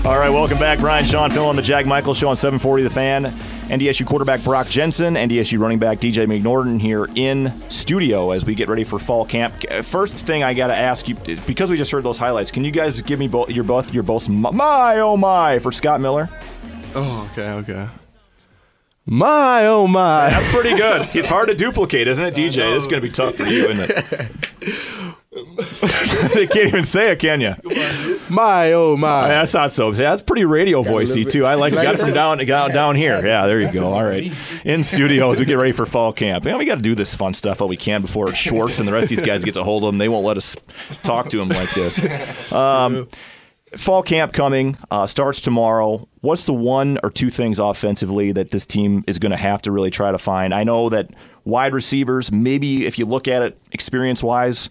All right, welcome back. Brian Shawn, Phil on the Jack Michaels Show on 740 The Fan. NDSU quarterback Brock Jensen, NDSU running back DJ McNorton here in studio as we get ready for fall camp. First thing I got to ask you, because we just heard those highlights, can you guys give me your both my oh my for Scott Miller? Oh, okay. My oh my. That's pretty good. It's hard to duplicate, isn't it, DJ? This is going to be tough for you, isn't it? You can't even say it, can you? My oh my. That's not so. That's pretty radio voicey too. I like it. Got it from down here. Yeah, there you go. All right. In studio as we get ready for fall camp. We got to do this fun stuff while we can before Schwartz and the rest of these guys gets a hold of them. They won't let us talk to them like this. Fall camp coming, starts tomorrow. What's the one or two things offensively that this team is going to have to really try to find? I know that wide receivers, maybe if you look at it experience-wise,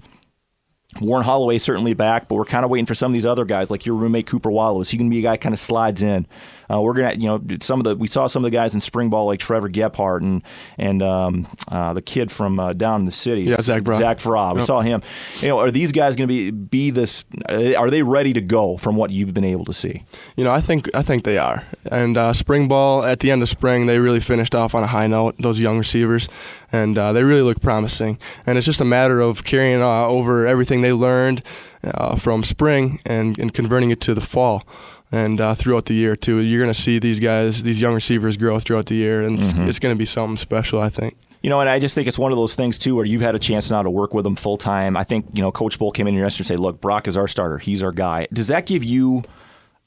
Warren Holloway certainly back, but we're kind of waiting for some of these other guys, like your roommate Cooper Wallow. Is he going to be a guy kind of slides in? We're gonna, we saw some of the guys in spring ball like Trevor Gephardt and the kid from down in the city, Zach Farah. We saw him. Are these guys going to be this? Are they ready to go from what you've been able to see? I think they are. And spring ball at the end of spring, they really finished off on a high note. Those young receivers, and they really look promising. And it's just a matter of carrying over everything they learned from spring and converting it to the fall. And throughout the year, too. You're going to see these guys, these young receivers grow throughout the year, and it's going to be something special, I think. And I just think it's one of those things, too, where you've had a chance now to work with them full-time. I think, Coach Bull came in yesterday and said, look, Brock is our starter. He's our guy. Does that give you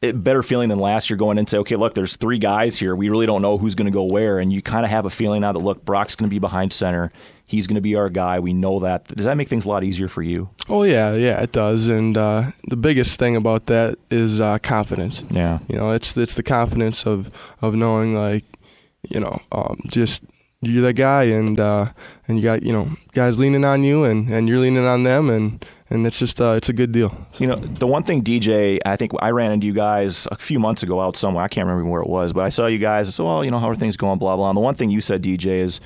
a better feeling than last year going in and say, okay, look, there's three guys here. We really don't know who's going to go where, and you kind of have a feeling now that, look, Brock's going to be behind center. He's going to be our guy. We know that. Does that make things a lot easier for you? Oh, yeah, it does. And the biggest thing about that is confidence. Yeah. It's the confidence of knowing, just you're that guy, and you got, guys leaning on you, and you're leaning on them, and it's just it's a good deal. So. The one thing, DJ, I think I ran into you guys a few months ago out somewhere. I can't remember where it was, but I saw you guys. I said, well, how are things going, blah, blah. And the one thing you said, DJ, is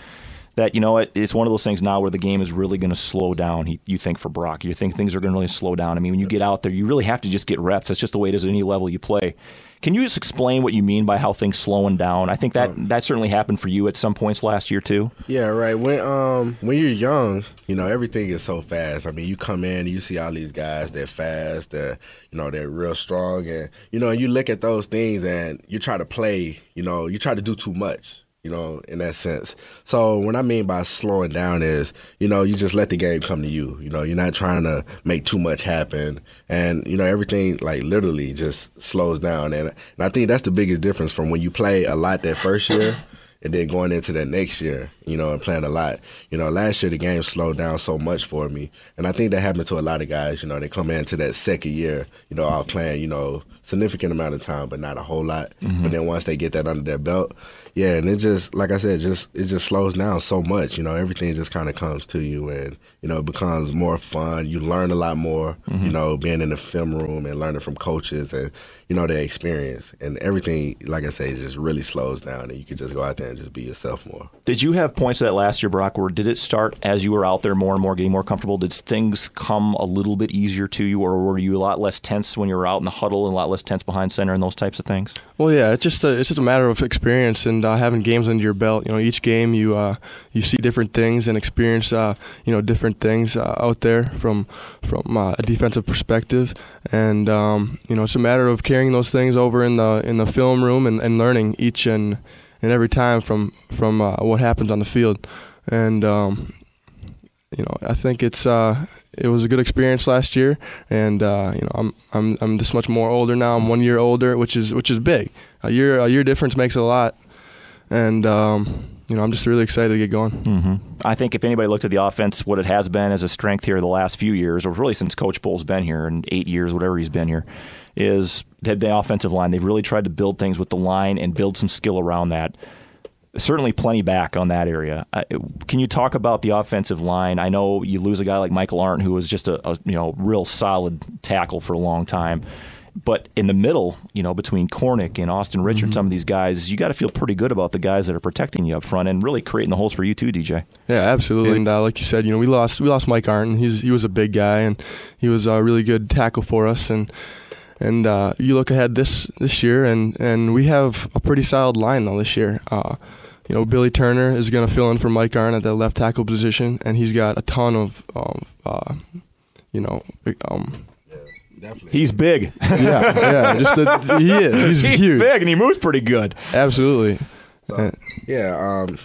that, it's one of those things now where the game is really going to slow down, you think, for Brock. You think things are going to really slow down. I mean, when you get out there, you really have to just get reps. That's just the way it is at any level you play. Can you just explain what you mean by how things slowing down? I think that certainly happened for you at some points last year, too. Yeah, right. When you're young, everything is so fast. I mean, you come in and you see all these guys, they're fast, they're real strong. And, you look at those things and you try to play, you try to do too much. In that sense. So what I mean by slowing down is, you just let the game come to you. You're not trying to make too much happen. And, everything, literally just slows down. And I think that's the biggest difference from when you play a lot that first year and then going into that next year, and playing a lot. Last year the game slowed down so much for me. And I think that happened to a lot of guys. They come into that second year, all playing, significant amount of time, but not a whole lot. But then once they get that under their belt, yeah, and it just, like I said, it just slows down so much. Everything just kind of comes to you, and it becomes more fun. You learn a lot more. Being in the film room and learning from coaches and their experience, and everything, like I say, just really slows down, and you can just go out there and just be yourself more. Did you have points of that last year, Brock, or did it start as you were out there more and more, getting more comfortable? Did things come a little bit easier to you, or were you a lot less tense when you were out in the huddle and a lot less tense behind center and those types of things? Well, yeah, it's just a matter of experience and having games under your belt. Each game you see different things and experience different things out there from a defensive perspective, and it's a matter of carrying those things over in the film room and learning each and every time from what happens on the field. And I think it was a good experience last year, and I'm this much more older now. I'm 1 year older, which is big. A year difference makes a lot, and I'm just really excited to get going. I think if anybody looked at the offense, what it has been as a strength here the last few years, or really since Coach Bull's been here in 8 years, whatever he's been here, is the offensive line. They've really tried to build things with the line and build some skill around that. Certainly plenty back on that area. Can you talk about the offensive line? I know you lose a guy like Michael Arndt, who was just a real solid tackle for a long time. But in the middle, between Cornick and Austin Richard, some of these guys, you got to feel pretty good about the guys that are protecting you up front and really creating the holes for you too, DJ. Yeah, absolutely. And like you said, we lost Mike Arndt. He was a big guy, and he was a really good tackle for us. And And you look ahead this year, and we have a pretty solid line though this year. Billy Turner is going to fill in for Mike Arnn at the left tackle position, and he's got a ton of Definitely. He's big. Yeah. He is. He's huge. Big, and he moves pretty good. Absolutely. So,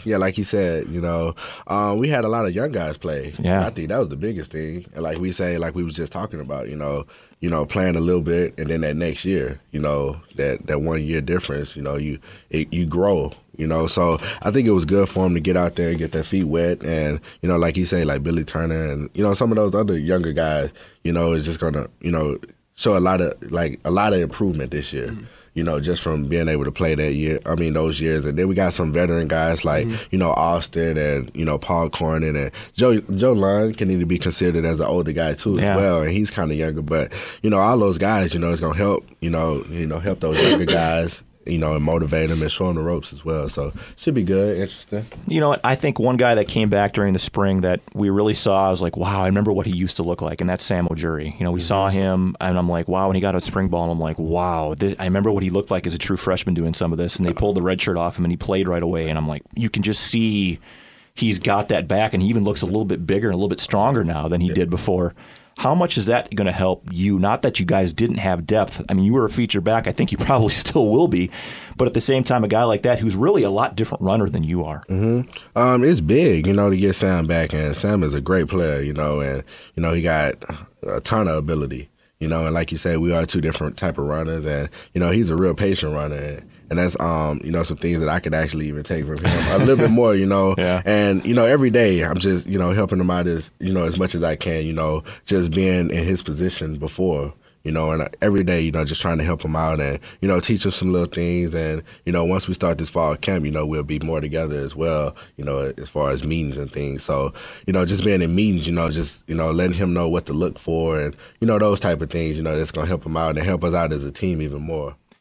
like you said, we had a lot of young guys play. Yeah. I think that was the biggest thing. And like we was just talking about, playing a little bit, and then that next year, that 1 year difference, you grow. So I think it was good for him to get out there and get their feet wet, and like you say, like Billy Turner and some of those other younger guys, is just gonna show a lot of improvement this year. Just from being able to play those years. And then we got some veteran guys like, Austin and, Paul Cornyn, and Joe Lund can need to be considered as an older guy too as well. And he's kind of younger, but, all those guys, it's going to help, help those younger guys, and motivate them and show them the ropes as well. So should be good, interesting. You know what? I think one guy that came back during the spring that we really saw, I was like, wow, I remember what he used to look like, and that's Sam Ojuri. We saw him, and I'm like, wow, when he got out spring ball, and I'm like, wow, I remember what he looked like as a true freshman doing some of this, and they pulled the red shirt off him, and he played right away, and I'm like, you can just see he's got that back, and he even looks a little bit bigger and a little bit stronger now than he did before. How much is that going to help you? Not that you guys didn't have depth. I mean, you were a feature back. I think you probably still will be. But at the same time, a guy like that who's really a lot different runner than you are. Mm-hmm. It's big, to get Sam back. And Sam is a great player, and, he got a ton of ability. And like you said, we are two different type of runners. And, he's a real patient runner. And that's, some things that I could actually even take from him a little bit more, Yeah. And, every day I'm just, helping him out as much as I can, just being in his position before, and every day, just trying to help him out and, teach him some little things. And, once we start this fall camp, we'll be more together as well, as far as meetings and things. So, just being in meetings, just, letting him know what to look for and, those type of things, that's going to help him out and help us out as a team even more.